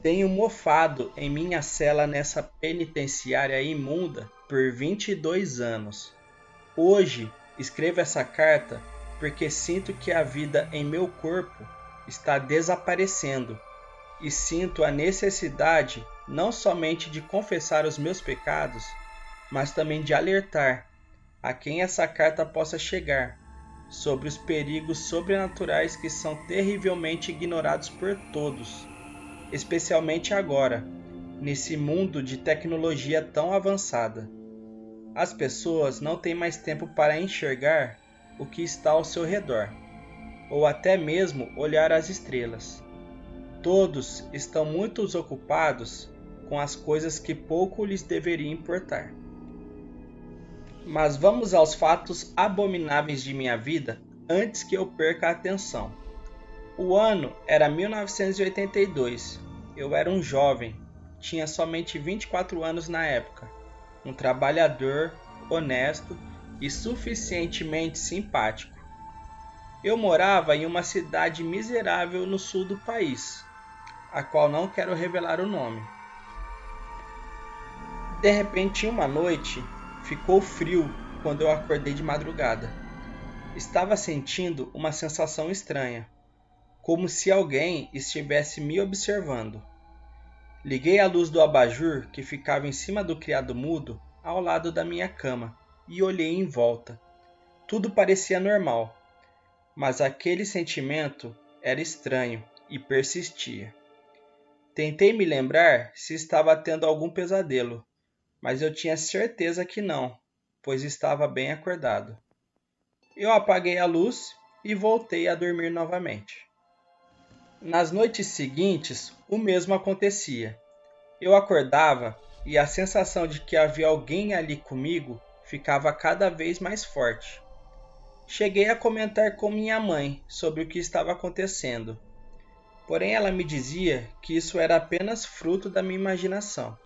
Tenho mofado em minha cela nessa penitenciária imunda por 22 anos. Hoje escrevo essa carta porque sinto que a vida em meu corpo está desaparecendo e sinto a necessidade não somente de confessar os meus pecados, mas também de alertar a quem essa carta possa chegar sobre os perigos sobrenaturais que são terrivelmente ignorados por todos, especialmente agora, nesse mundo de tecnologia tão avançada. As pessoas não têm mais tempo para enxergar o que está ao seu redor, ou até mesmo olhar as estrelas. Todos estão muito ocupados com as coisas que pouco lhes deveria importar. Mas vamos aos fatos abomináveis de minha vida antes que eu perca a atenção. O ano era 1982. Eu era um jovem, tinha somente 24 anos na época, um trabalhador, honesto e suficientemente simpático. Eu morava em uma cidade miserável no sul do país, a qual não quero revelar o nome. De repente, uma noite, ficou frio quando eu acordei de madrugada. Estava sentindo uma sensação estranha, como se alguém estivesse me observando. Liguei a luz do abajur que ficava em cima do criado mudo ao lado da minha cama e olhei em volta. Tudo parecia normal, mas aquele sentimento era estranho e persistia. Tentei me lembrar se estava tendo algum pesadelo, mas eu tinha certeza que não, pois estava bem acordado. Eu apaguei a luz e voltei a dormir novamente. Nas noites seguintes, o mesmo acontecia. Eu acordava e a sensação de que havia alguém ali comigo ficava cada vez mais forte. Cheguei a comentar com minha mãe sobre o que estava acontecendo, porém ela me dizia que isso era apenas fruto da minha imaginação.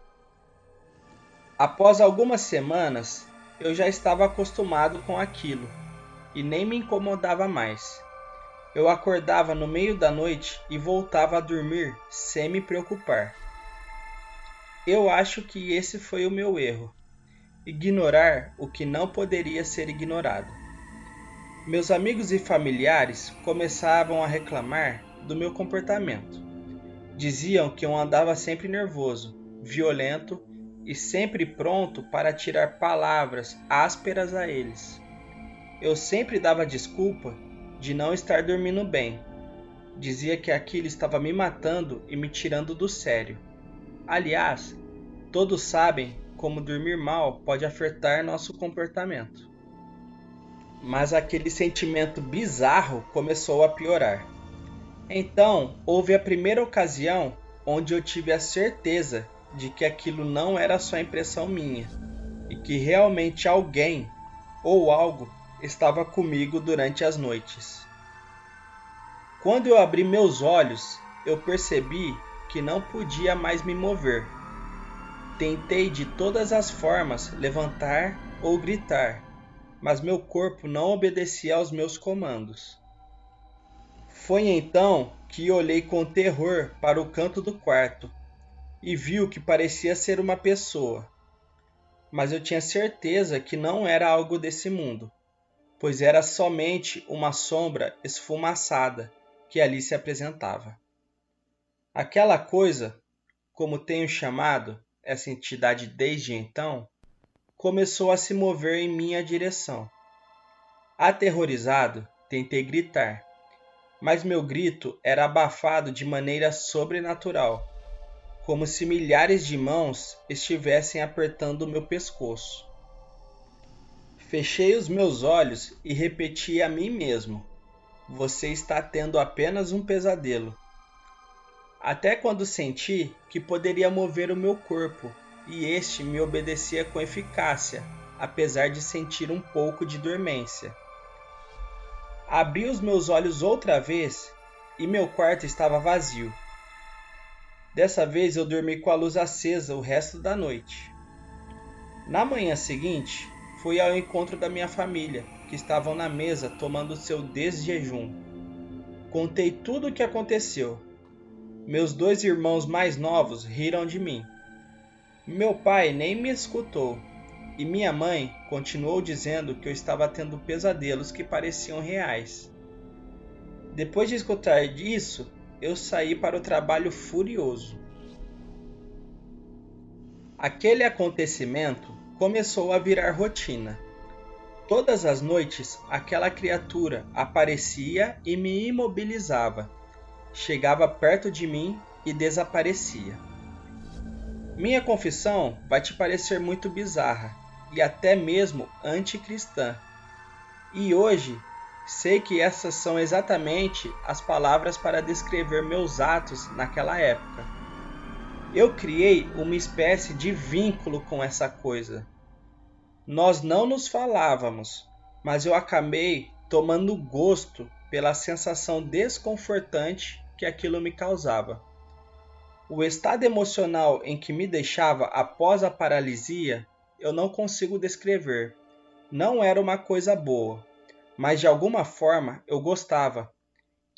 Após algumas semanas, eu já estava acostumado com aquilo e nem me incomodava mais. Eu acordava no meio da noite e voltava a dormir sem me preocupar. Eu acho que esse foi o meu erro: ignorar o que não poderia ser ignorado. Meus amigos e familiares começavam a reclamar do meu comportamento. Diziam que eu andava sempre nervoso, violento e sempre pronto para tirar palavras ásperas a eles. Eu sempre dava desculpa de não estar dormindo bem. Dizia que aquilo estava me matando e me tirando do sério. Aliás, todos sabem como dormir mal pode afetar nosso comportamento. Mas aquele sentimento bizarro começou a piorar. Então, houve a primeira ocasião onde eu tive a certeza de que aquilo não era só impressão minha, e que realmente alguém ou algo estava comigo durante as noites. Quando eu abri meus olhos, eu percebi que não podia mais me mover. Tentei de todas as formas levantar ou gritar, mas meu corpo não obedecia aos meus comandos. Foi então que olhei com terror para o canto do quarto e vi o que parecia ser uma pessoa, mas eu tinha certeza que não era algo desse mundo, pois era somente uma sombra esfumaçada que ali se apresentava. Aquela coisa, como tenho chamado essa entidade desde então, começou a se mover em minha direção. Aterrorizado, tentei gritar, mas meu grito era abafado de maneira sobrenatural, como se milhares de mãos estivessem apertando o meu pescoço. Fechei os meus olhos e repeti a mim mesmo: "Você está tendo apenas um pesadelo." Até quando senti que poderia mover o meu corpo, e este me obedecia com eficácia, apesar de sentir um pouco de dormência. Abri os meus olhos outra vez e meu quarto estava vazio. Dessa vez eu dormi com a luz acesa o resto da noite. Na manhã seguinte, fui ao encontro da minha família, que estavam na mesa tomando seu desjejum. Contei tudo o que aconteceu. Meus 2 irmãos mais novos riram de mim. Meu pai nem me escutou, e minha mãe continuou dizendo que eu estava tendo pesadelos que pareciam reais. Depois de escutar isso, eu saí para o trabalho furioso. Aquele acontecimento começou a virar rotina. Todas as noites, aquela criatura aparecia e me imobilizava. Chegava perto de mim e desaparecia. Minha confissão vai te parecer muito bizarra e até mesmo anticristã. E hoje, sei que essas são exatamente as palavras para descrever meus atos naquela época. Eu criei uma espécie de vínculo com essa coisa. Nós não nos falávamos, mas eu acabei tomando gosto pela sensação desconfortante que aquilo me causava. O estado emocional em que me deixava após a paralisia, eu não consigo descrever. Não era uma coisa boa, mas de alguma forma eu gostava.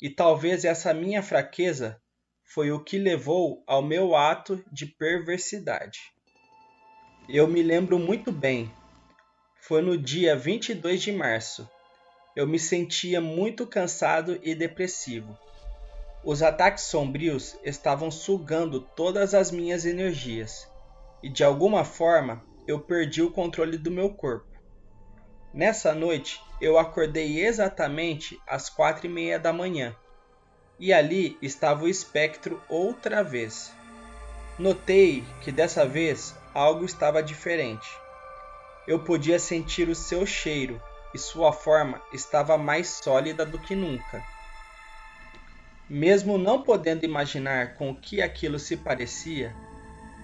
E talvez essa minha fraqueza foi o que levou ao meu ato de perversidade. Eu me lembro muito bem. Foi no dia 22 de março. Eu me sentia muito cansado e depressivo. Os ataques sombrios estavam sugando todas as minhas energias, e de alguma forma eu perdi o controle do meu corpo. Nessa noite eu acordei exatamente às 4:30 da manhã, e ali estava o espectro outra vez. Notei que dessa vez algo estava diferente. Eu podia sentir o seu cheiro, e sua forma estava mais sólida do que nunca. Mesmo não podendo imaginar com o que aquilo se parecia,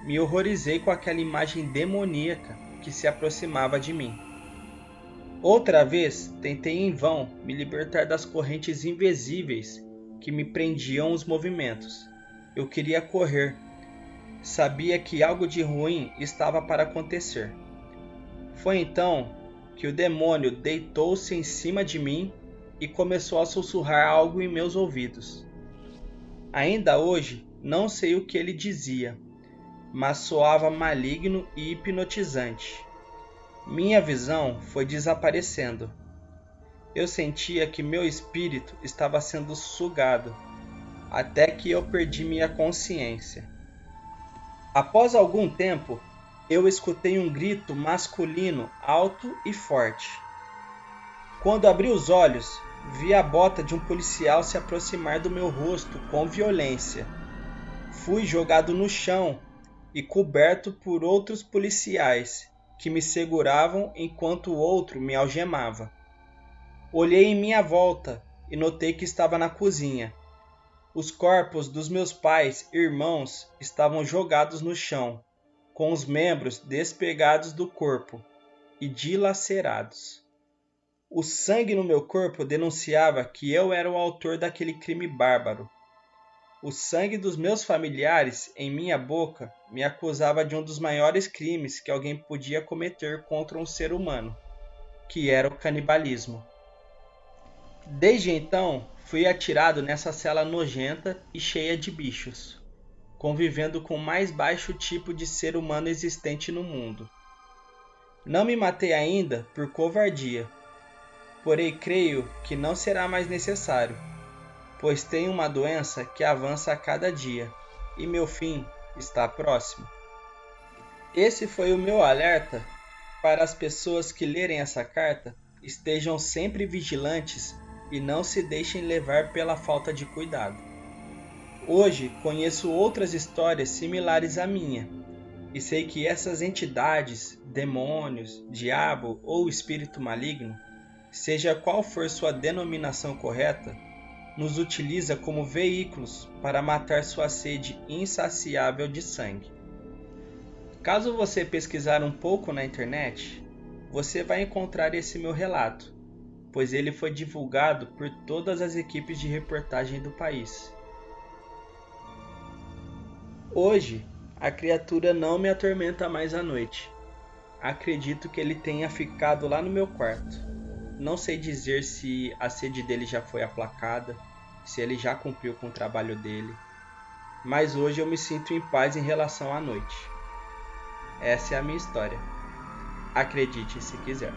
me horrorizei com aquela imagem demoníaca que se aproximava de mim. Outra vez, tentei em vão me libertar das correntes invisíveis que me prendiam os movimentos. Eu queria correr. Sabia que algo de ruim estava para acontecer. Foi então que o demônio deitou-se em cima de mim e começou a sussurrar algo em meus ouvidos. Ainda hoje, não sei o que ele dizia, mas soava maligno e hipnotizante. Minha visão foi desaparecendo. Eu sentia que meu espírito estava sendo sugado, até que eu perdi minha consciência. Após algum tempo, eu escutei um grito masculino alto e forte. Quando abri os olhos, vi a bota de um policial se aproximar do meu rosto com violência. Fui jogado no chão e coberto por outros policiais que me seguravam enquanto o outro me algemava. Olhei em minha volta e notei que estava na cozinha. Os corpos dos meus pais e irmãos estavam jogados no chão, com os membros despegados do corpo e dilacerados. O sangue no meu corpo denunciava que eu era o autor daquele crime bárbaro. O sangue dos meus familiares em minha boca me acusava de um dos maiores crimes que alguém podia cometer contra um ser humano, que era o canibalismo. Desde então, fui atirado nessa cela nojenta e cheia de bichos, convivendo com o mais baixo tipo de ser humano existente no mundo. Não me matei ainda por covardia, porém creio que não será mais necessário, pois tenho uma doença que avança a cada dia, e meu fim está próximo. Esse foi o meu alerta para as pessoas que lerem essa carta estejam sempre vigilantes e não se deixem levar pela falta de cuidado. Hoje conheço outras histórias similares à minha, e sei que essas entidades, demônios, diabo ou espírito maligno, seja qual for sua denominação correta, nos utiliza como veículos para matar sua sede insaciável de sangue. Caso você pesquisar um pouco na internet, você vai encontrar esse meu relato, pois ele foi divulgado por todas as equipes de reportagem do país. Hoje, a criatura não me atormenta mais à noite. Acredito que ele tenha ficado lá no meu quarto. Não sei dizer se a sede dele já foi aplacada, se ele já cumpriu com o trabalho dele. mas hoje eu me sinto em paz em relação à noite. Essa é a minha história. Acredite se quiser.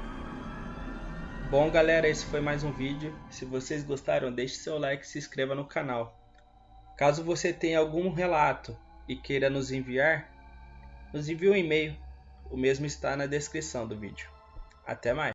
Bom, galera, esse foi mais um vídeo. Se vocês gostaram, deixe seu like e se inscreva no canal. Caso você tenha algum relato e queira nos enviar, nos envie um e-mail. O mesmo está na descrição do vídeo. Até mais!